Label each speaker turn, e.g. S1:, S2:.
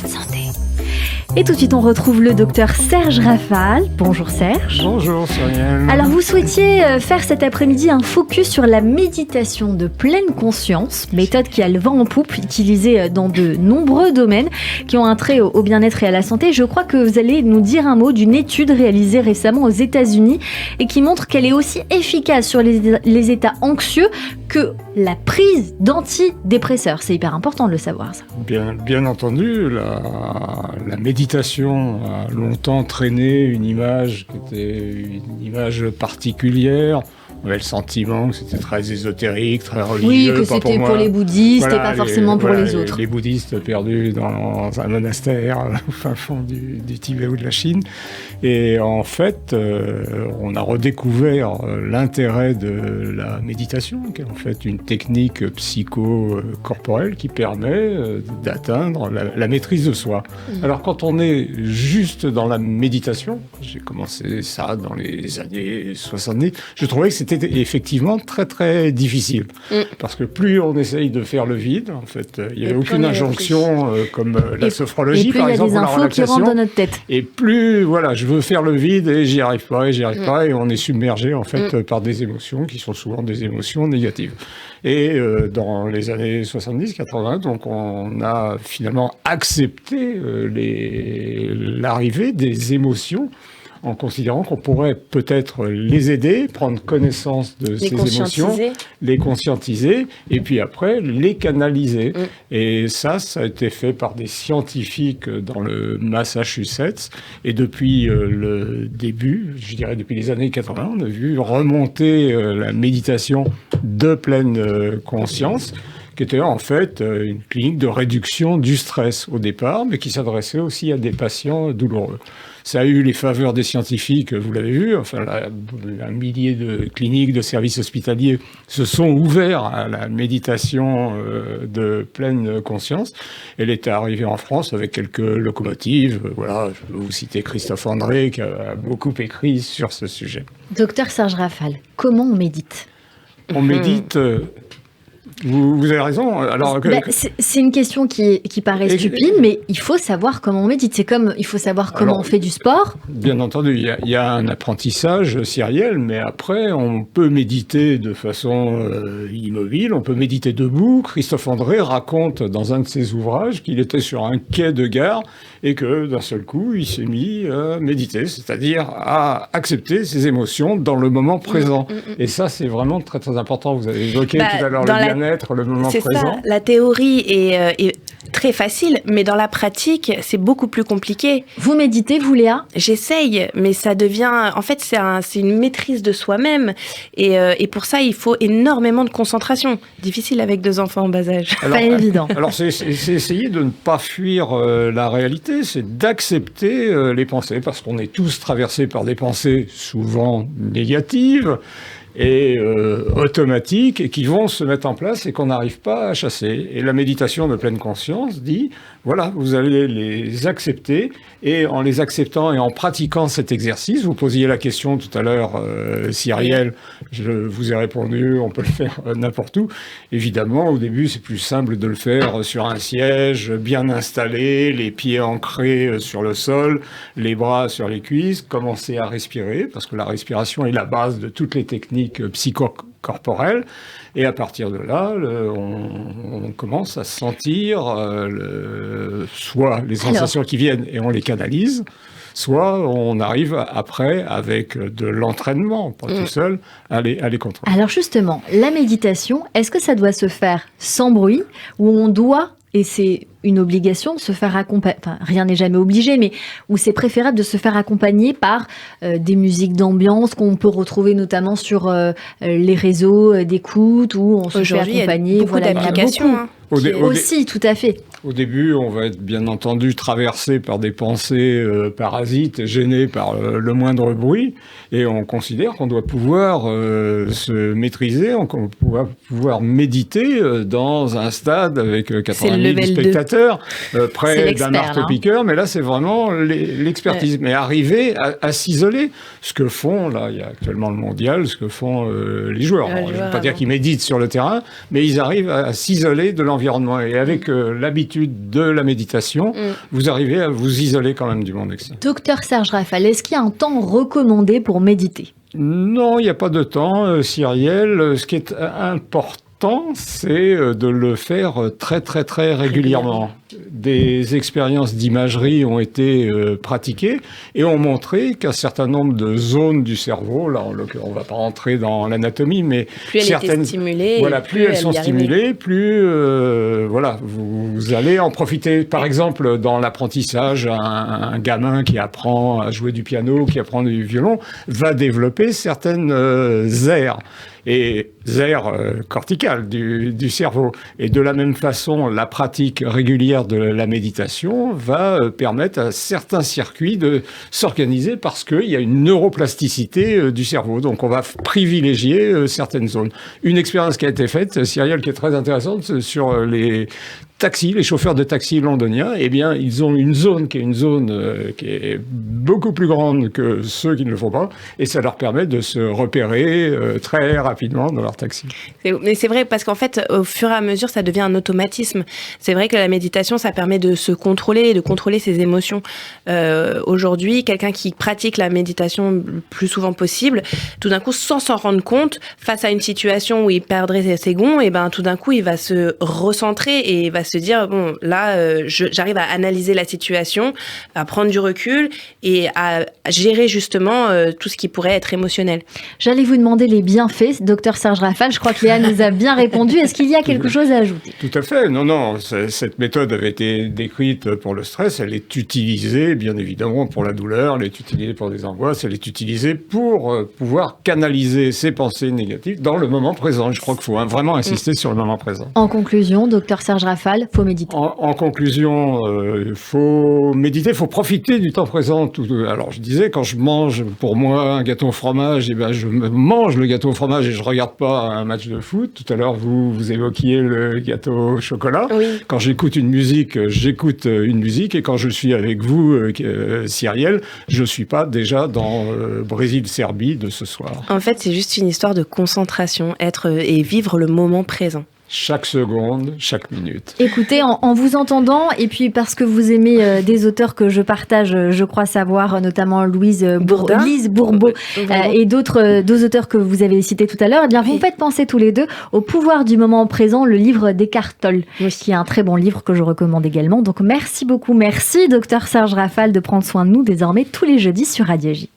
S1: de santé. Et tout de suite, on retrouve le docteur Serge Rafal. Bonjour Serge.
S2: Bonjour Cyrielle.
S1: Alors, vous souhaitiez faire cet après-midi un focus sur la méditation de pleine conscience, méthode qui a le vent en poupe, utilisée dans de nombreux domaines qui ont un trait au bien-être et à la santé. Je crois que vous allez nous dire un mot d'une étude réalisée récemment aux États-Unis et qui montre qu'elle est aussi efficace sur les états anxieux que la prise d'antidépresseurs. C'est hyper important de le savoir, ça.
S2: Bien entendu, la méditation a longtemps traîné une image qui était une image particulière. On avait le sentiment que c'était très ésotérique, très religieux.
S1: Oui, que c'était pour les bouddhistes et pas forcément pour les autres.
S2: Les bouddhistes perdus dans un monastère au fin fond du Tibet ou de la Chine. Et en fait, on a redécouvert l'intérêt de la méditation, qui est en fait une technique psycho-corporelle qui permet d'atteindre la maîtrise de soi. Alors quand on est juste dans la méditation, j'ai commencé ça dans les années 70, je trouvais que c'était effectivement très très difficile. Parce que plus on essaye de faire le vide, en fait, il n'y avait aucune injonction comme la sophrologie par exemple, ou la relaxation.
S1: Qui rentrent dans notre tête.
S2: Et plus, voilà, je veux faire le vide et j'y arrive pas, et on est submergé en fait par des émotions qui sont souvent des émotions négatives. Et dans les années 70-80, donc on a finalement accepté l'arrivée des émotions en considérant qu'on pourrait peut-être les aider, prendre connaissance de ces émotions, les conscientiser, et puis après, les canaliser. Et ça a été fait par des scientifiques dans le Massachusetts. Et depuis le début, je dirais depuis les années 80, on a vu remonter la méditation de pleine conscience, qui était en fait une clinique de réduction du stress au départ, mais qui s'adressait aussi à des patients douloureux. Ça a eu les faveurs des scientifiques, vous l'avez vu, enfin, un millier de cliniques, de services hospitaliers se sont ouverts à la méditation de pleine conscience. Elle était arrivée en France avec quelques locomotives. Voilà, je peux vous citer Christophe André, qui a beaucoup écrit sur ce sujet.
S1: Docteur Serge Rafal, comment on médite ?
S2: On médite... Vous avez raison. Alors,
S1: c'est une question qui paraît stupide, mais il faut savoir comment on médite. C'est comme il faut savoir comment on fait du sport.
S2: Bien entendu, il y a un apprentissage sériel, mais après, on peut méditer de façon immobile, on peut méditer debout. Christophe André raconte dans un de ses ouvrages qu'il était sur un quai de gare et que d'un seul coup, il s'est mis à méditer, c'est-à-dire à accepter ses émotions dans le moment présent. Et ça, c'est vraiment très très important. Vous avez évoqué tout à l'heure le bien-être, le moment présent.
S3: C'est ça, la théorie est très facile, mais dans la pratique, c'est beaucoup plus compliqué.
S1: Vous méditez, vous Léa ?
S3: J'essaye, mais ça devient... En fait, c'est une maîtrise de soi-même. Et pour ça, il faut énormément de concentration. Difficile avec 2 enfants en bas âge.
S1: Pas évident.
S2: Alors, c'est essayer de ne pas fuir la réalité, c'est d'accepter les pensées, parce qu'on est tous traversés par des pensées souvent négatives, et automatiques et qui vont se mettre en place et qu'on n'arrive pas à chasser. Et la méditation de pleine conscience dit, voilà, vous allez les accepter et en les acceptant et en pratiquant cet exercice, vous posiez la question tout à l'heure, Cyrielle, je vous ai répondu, on peut le faire n'importe où. Évidemment, au début, c'est plus simple de le faire sur un siège, bien installé, les pieds ancrés sur le sol, les bras sur les cuisses, commencer à respirer, parce que la respiration est la base de toutes les techniques psychocorporelles. Et à partir de là, on commence à sentir soit les sensations qui viennent et on les canalise, soit on arrive après, avec de l'entraînement, pas tout seul, à les contrôler.
S1: Alors justement, la méditation, est-ce que ça doit se faire sans bruit, ou on doit, et c'est une obligation, de se faire accompagner, enfin rien n'est jamais obligé, mais où c'est préférable de se faire accompagner par des musiques d'ambiance qu'on peut retrouver notamment sur les réseaux d'écoute, où on se fait accompagner.
S3: Il y a beaucoup d'applications.
S1: Aussi, tout à fait.
S2: Au début, on va être bien entendu traversé par des pensées parasites, gêné par le moindre bruit, et on considère qu'on doit pouvoir se maîtriser, qu'on doit pouvoir méditer dans un stade avec 80 000 spectateurs, près d'un marteau-piqueur, mais là c'est vraiment l'expertise. Mais arriver à s'isoler, ce que font, là il y a actuellement le mondial, ce que font les joueurs. Je ne veux pas dire qu'ils méditent sur le terrain, mais ils arrivent à s'isoler de l'environnement environnement et avec l'habitude de la méditation, vous arrivez à vous isoler quand même du monde extérieur.
S1: Docteur Serge Rafal, est-ce qu'il y a un temps recommandé pour méditer ?
S2: Non, il n'y a pas de temps, Cyrielle. Ce qui est important, c'est de le faire très très très régulièrement. Des expériences d'imagerie ont été pratiquées et ont montré qu'un certain nombre de zones du cerveau, là on ne va pas rentrer dans l'anatomie, mais
S3: plus elles étaient stimulées,
S2: voilà, plus elles sont stimulées, plus voilà, vous allez en profiter. Par exemple, dans l'apprentissage, un gamin qui apprend à jouer du piano, qui apprend du violon, va développer certaines aires. Et aires corticales du cerveau. Et de la même façon, la pratique régulière de la méditation va permettre à certains circuits de s'organiser parce qu'il y a une neuroplasticité du cerveau. Donc on va privilégier certaines zones. Une expérience qui a été faite, Cyrielle, qui est très intéressante, sur les taxis, les chauffeurs de taxi londoniens, eh bien, ils ont une zone qui est beaucoup plus grande que ceux qui ne le font pas, et ça leur permet de se repérer très rapidement dans leur taxi.
S3: Mais c'est vrai, parce qu'en fait, au fur et à mesure, ça devient un automatisme. C'est vrai que la méditation, ça permet de se contrôler, de contrôler ses émotions. Aujourd'hui, quelqu'un qui pratique la méditation le plus souvent possible, tout d'un coup, sans s'en rendre compte, face à une situation où il perdrait ses gonds, et ben, tout d'un coup, il va se recentrer et va se dire, bon, là, j'arrive à analyser la situation, à prendre du recul et à gérer justement tout ce qui pourrait être émotionnel.
S1: J'allais vous demander les bienfaits, docteur Serge Rafal. Je crois que Léa nous a bien répondu. Est-ce qu'il y a quelque chose à ajouter ?
S2: Tout à fait. Non. Cette méthode avait été décrite pour le stress. Elle est utilisée, bien évidemment, pour la douleur. Elle est utilisée pour des angoisses. Elle est utilisée pour pouvoir canaliser ses pensées négatives dans le moment présent. Je crois qu'il faut vraiment insister sur le moment présent.
S1: En conclusion, docteur Serge Rafal, faut méditer.
S2: En conclusion, faut méditer, faut profiter du temps présent. Alors, je disais, quand je mange, pour moi, un gâteau au fromage, eh ben, je mange le gâteau au fromage et je regarde pas un match de foot. Tout à l'heure, vous évoquiez le gâteau au chocolat.
S3: Oui.
S2: Quand j'écoute une musique, j'écoute une musique. Et quand je suis avec vous, Cyrielle, je suis pas déjà dans Brésil-Serbie de ce soir.
S3: En fait, c'est juste une histoire de concentration, et vivre le moment présent.
S2: Chaque seconde, chaque minute.
S1: Écoutez, en vous entendant, et puis parce que vous aimez des auteurs que je partage, je crois savoir, notamment Lise Bourbeau et deux auteurs que vous avez cités tout à l'heure, eh bien, vous me faites penser tous les deux au pouvoir du moment présent, le livre d'Eckhart Tolle, qui est un très bon livre que je recommande également. Donc merci beaucoup, merci docteur Serge Rafal de prendre soin de nous désormais tous les jeudis sur Radio J.